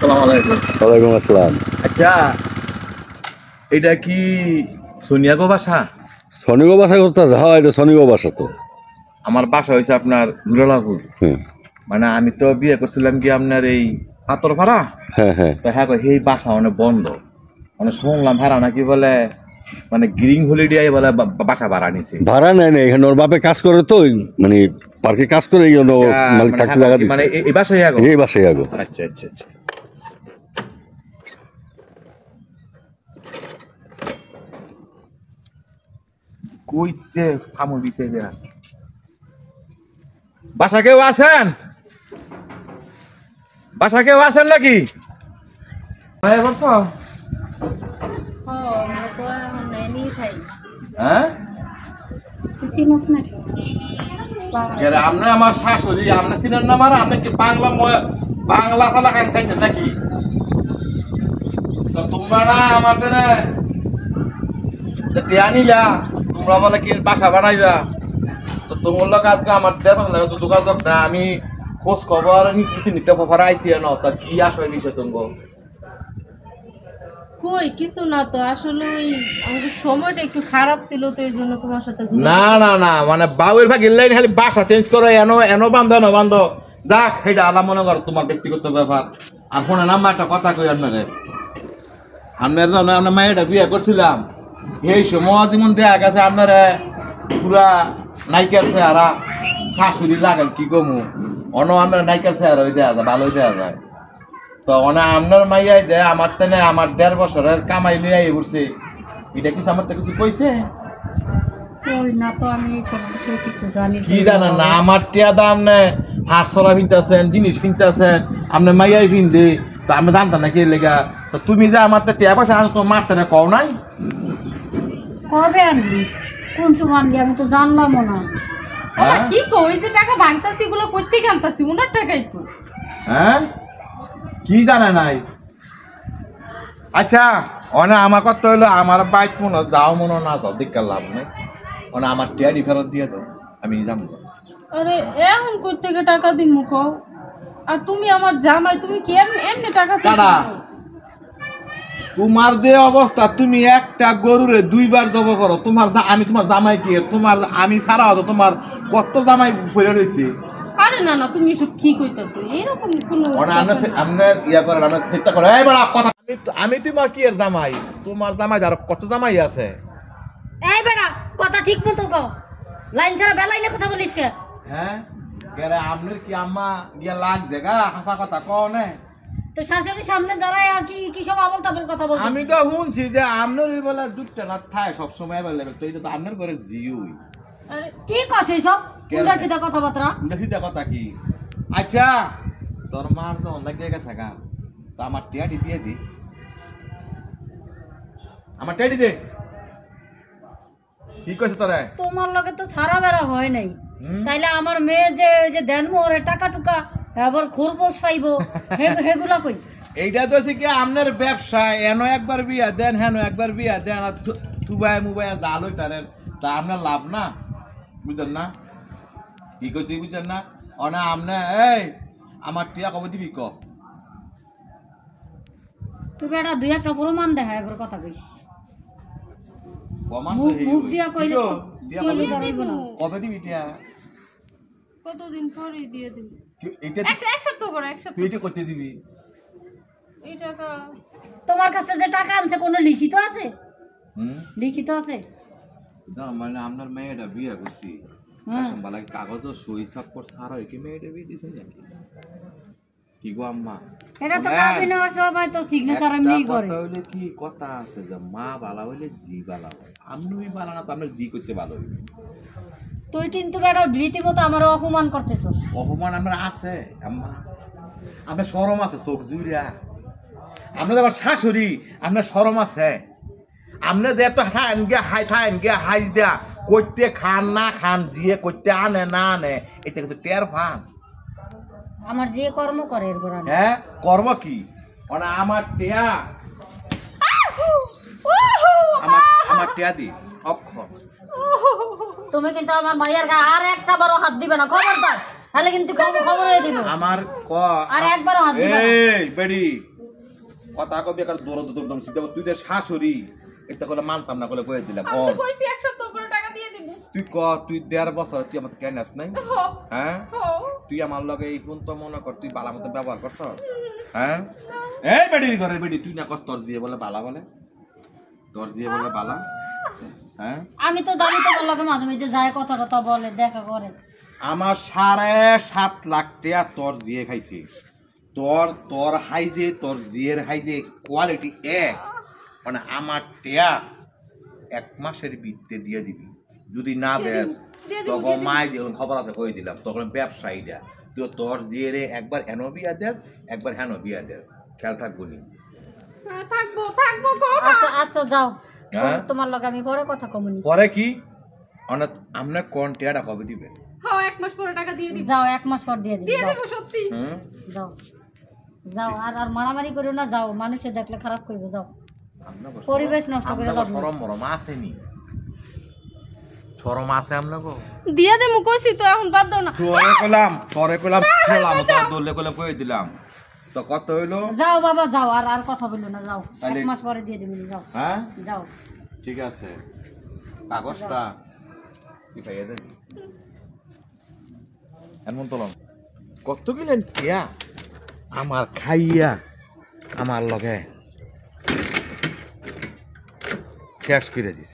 আসসালামু আলাইকুম। ওয়ালাইকুম আসসালাম। আচ্ছা, এটা কি সোনিয়াগো বাসা? শনিগো বাসা করতেছে? হ্যাঁ, এটা শনিগো বাসা তো। আমার বাসা হয়েছে আপনার নুরালাপুর। মানে আমি তো বিয়ে করছিলাম কি আপনার এই পাথরপাড়া। হ্যাঁ হ্যাঁ। তো হ্যাঁ, এই বাসা মানে বন্ধ। মানে শুনলাম ভাড়া নাকি বলে মানে গ্রিন হলিডে বলে বাসা ভাড়া নিছে। ভাড়া নেয় না, এখানে ওর বাপে কাজ করে তো, মানে পার্কে কাজ করে, এই জন্য মালিক থাকতে জায়গা দিচ্ছে। মানে এই বাসায় আগো? এই বাসায় আগো। আচ্ছা আচ্ছা আচ্ছা। কইতে ফামু বিছে দেয়া। বাসা কেউ আছেন? বাসা কেউ আছেন নাকি? হ্যাঁ বলছো? হ্যাঁ? আপনি আমার শাশুড়ি, আপনি চিনেন না? মারা আপনি কি বাংলা খালা খাইছেন নাকি? তো তোমরা আমার টিয়ানিলা, তোমরা বলে কি বাসা বানাইবা? তো তোমার লোক আজকে আমার দেবার লাগে যোগাযোগ না, আমি খোঁজ খবর নিতে ফফারা আইসি না। তা কি আসবে বিষয় তোমার? কই কিছু না তো, আসলে আমাদের সময়টা একটু খারাপ ছিল তো, এই জন্য তোমার সাথে। না না না, মানে বাবুর ভাগ গেলেন খালি বাসা চেঞ্জ করে এনো বান্ধ যাক, সেটা আলাদা মনে করো তোমার ব্যক্তিগত ব্যাপার। আর ফোনে নাম্বার একটা কথা কই আপনারে, আপনার জন্য আপনার মায়েরটা বিয়ে করছিলাম, এই সময় যেমন দেখা গেছে আপনারা পুরা নাইকার চেহারা, শাশুড়ি লাগান কি কমু অন আপনার নাইকার চেহারা ওই দেওয়া যায়, ভালোই দেওয়া যায়। তো আপনার মাইয়াই যে আমার তেনে আমার 1.5 বছরের কামাই লিয়ে ঘুরছে, এটা কিছু আমার তো কিছু কইছে? কি জানেন না? আমার টিয়া দাম নে হাট সরা কিনতেছেন, জিনিস কিনতেছেন, আপনার মাইয়াই কিনতে, তো আমি জানতাম না কি লেগা। তো তুমি যে আমার তো টিয়া পয়সা আনছো মারতে না কও নাই? কবে আনবি? কোন সময় আনবি? আমি তো জানলামও না। কি কই যে টাকা ভাঙতাছি, এগুলো কই থেকে আনতাছি? ওনার টাকাই তো। হ্যাঁ, কি জানে নাই? আচ্ছা, অনে আমার কথা হইলো আমার বাইক মনে যাও মনে না যাও দেখতে লাভ নেই, অনে আমার টিয়ারি ফেরত দিয়ে দাও, আমি যাবো। আরে এখন কই থেকে টাকা দিমু কও? আর তুমি আমার জামাই, তুমি কি এমনি টাকা দাদা, তোমার যে অবস্থা, তুমি একটা গরুরে 2 বার জব করো, তোমার আমি তোমার জামাই কি? তোমার আমি ছাড়া হতো তোমার কত জামাই পড়ে রয়েছে। আরে না না, তুমি এসব কি কইতাছো? এরকম কোনো আমরা ইয়া করে আমরা চেষ্টা করে এই বড় কথা, আমি তোমার কি এর জামাই? তোমার জামাই আর কত জামাই আছে? এই বেটা কথা ঠিক মতো কও, লাইন ছাড়া বেলাইনে কথা বলিস কে? হ্যাঁ, গেরে আমনের কি আম্মা গিয়া লাগ জায়গা হাসা কথা কও না? তো শাশুড়ির সামনে দাঁড়ায় আর কি সব আবল তাবল কথা বলছিস? আমি তো শুনছি যে আমনের ওই বেলা দুধটা না থাকে সব সময় अवेलेबल, তো এটা তো আমনের করে জিউই। আরে কি কইছিস সব? উল্টা সিধা কথাবার্তা। উল্টা সিধা কথা কি? আচ্ছা, তোর মার তো অনেক জায়গা থাকা, তো আমার টিয়াটি দিয়ে দি, আমার টিয়াটি দে। কি কইছ তোরে? তোমার লগে তো সারা বেড়া হয় নাই, তাইলে আমার মেয়ে যে দেন মোরে টাকা টুকা আবার খরপোশ পাইবো, হেগুলা কই? এইটা তো হচ্ছে কি আপনার ব্যবসা, এনো একবার বিয়া দেন, হেন একবার বিয়া দেন, আর তুবাই মুবাই জাল হই তারেন, তা আপনার লাভ না, বুঝলেন না? কি করছি বুঝলেন না? অনা আপনি এই আমার টিয়া কবে দিবি ক? তুই একটা 2-1টা প্রমাণ দেখা এবার কথা কইস। প্রমাণ মুখ দিয়া কইলে কবে দিবি টিয়া? কতদিন পরে দিয়ে দিব। এটা এক সপ্তাহ পরে, এক সপ্তাহ। তুই এটা করতে দিবি? এই টাকা তোমার কাছে যে টাকা আনছে কোনো লিখিত আছে? লিখিত আছে? না, মানে আপনার মেয়েটা বিয়ে করছি, আসলে কাগজ সই সাপোর্ট ছাড়া কি মেয়েটা বিয়ে দিছে নাকি? কি গো আম্মা, এটা তো কাবিন হওয়ার সময় তো সিগনেচার এমনি করে। কথা হইলে কি কথা আছে যে মা বালা হইলে জি বালা হয়, আপনি বালা না তো আপনার জি করতে ভালো হইবে। তুই কিন্তু বেটা রীতিমতো আমার অপমান করতেছস। অপমান আমার আছে আম্মা, আপনার শরম আছে চোখ জুড়িয়া, আপনার আবার শাশুড়ি, আপনার শরম আছে? আপনি যে এত খান গে হাই থাইন গে হাই দেয়া করতে খান না খান, জিয়ে করতে আনে না আনে, এটা কিন্তু টের ফান। আমার যে কর্ম করে এরপর হ্যাঁ, কর্ম কি? মানে আমার টিয়া, আমার টিয়া দি অক্ষর। তুমি কিন্তু আমার মাইয়ার গায়ে আর একটা বারো হাত দিবে না, খবরদার, তাহলে কিন্তু খবর হয়ে দিবে। আমার ক আর একবারও হাত দিবে না। এই বেডি কথা কবি একার দৌড় দৌড় চিন্তা কর তুই যে শাশুড়ি এটা করে মানতাম না করে কয়ে দিলাম আমি তো কইছি 1 সপ্তাহ পরে টাকা দিয়ে দিব তুই ক তুই 1.5 বছর তুই আমার কেন আস নাই হ্যাঁ তুই আমার লগে এই ফোন তো মনে কর তুই বালা মতো ব্যবহার করছ হ্যাঁ এই বেডির ঘরের বেডি তুই না কর তোর দিয়ে বলে বালা বলে তোর দিয়ে বলে বালা হ্যাঁ আমি তো জানি তোমার লগে মাঝে মাঝে যায় কথাটা তো বলে দেখা করে আমার 7.5 লাখ টাকা তোর দিয়ে খাইছে তোর হাইজে তোর জিয়ের হাইজে কোয়ালিটি এক মানে আমার টেয়া 1 মাসের ভিত্তে দিয়ে দিবি যদি না দেস তখন মাই যখন খবর আছে কই দিলাম তখন ব্যবসায়ীরা তুই তোর জিয়েরে একবার হেনো বিয়া দেস একবার হেনো বিয়া দেস খেয়াল থাকবো নি থাকবো কো আচ্ছা আচ্ছা যাও হ্যাঁ? তোমার লগে আমি ঘরে কথা কমুনি পরে কি অনেক আমরা কোন টেয়াটা কবে দিবে হ্যাঁ 1 মাস পরে টাকা দিয়ে দিব যাও 1 মাস পর দিয়ে দিবি দিয়ে যাও। দেব সত্যি হুম যাও যাও আর মারামারি করো না যাও মানুষে দেখলে খারাপ করবে যাও পরিবেশ নষ্ট করে লাভ নেই। শরম মরম আসেনি শরম আছে আমনাগো দিয়ে দেবো কইছি তো এখন বাদ দাও না তোরে কলাম খেলাম তোর দলে কলাম কই দিলাম তো কত হইলো যাও বাবা যাও আর কথা বলো না যাও তাহলে- 1 মাস পরে দিয়ে দিবি যাও হ্যাঁ যাও ঠিক আছে কাগজটা কি পাইয়া দেবি এমন তোলাম কত গেলেন কিয়া আমার খাইয়া আমার লগে শেষ করে দিস